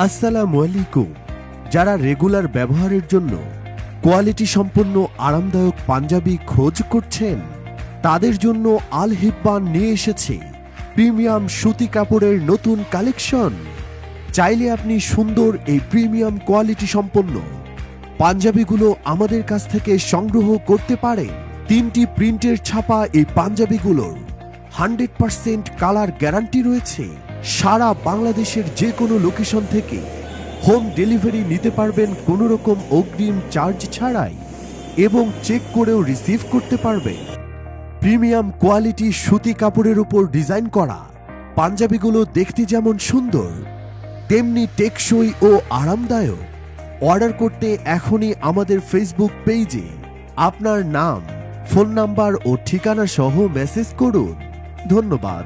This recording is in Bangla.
আসসালামু আলাইকুম। যারা রেগুলার ব্যবহারের জন্য কোয়ালিটি সম্পন্ন আরামদায়ক পাঞ্জাবি খোঁজ করছেন, তাদের জন্য আল হিব্বান নিয়ে এসেছে প্রিমিয়াম সুতি কাপড়ের নতুন কালেকশন। চাইলে আপনি সুন্দর এই প্রিমিয়াম কোয়ালিটি সম্পন্ন পাঞ্জাবিগুলো আমাদের কাছ থেকে সংগ্রহ করতে পারেন। 3টি প্রিন্টের ছাপা এই পাঞ্জাবিগুলোর 100% কালার গ্যারান্টি রয়েছে। সারা বাংলাদেশের যে কোনো লোকেশন থেকে হোম ডেলিভারি নিতে পারবেন কোনো রকম অগ্রিম চার্জ ছাড়াই, এবং চেক করেও রিসিভ করতে পারবেন। প্রিমিয়াম কোয়ালিটি সুতি কাপড়ের উপর ডিজাইন করা পাঞ্জাবিগুলো দেখতে যেমন সুন্দর, তেমনি টেকসই ও আরামদায়ক। অর্ডার করতে এখনই আমাদের ফেসবুক পেজে আপনার নাম, ফোন নাম্বার ও ঠিকানা সহ মেসেজ করুন। ধন্যবাদ।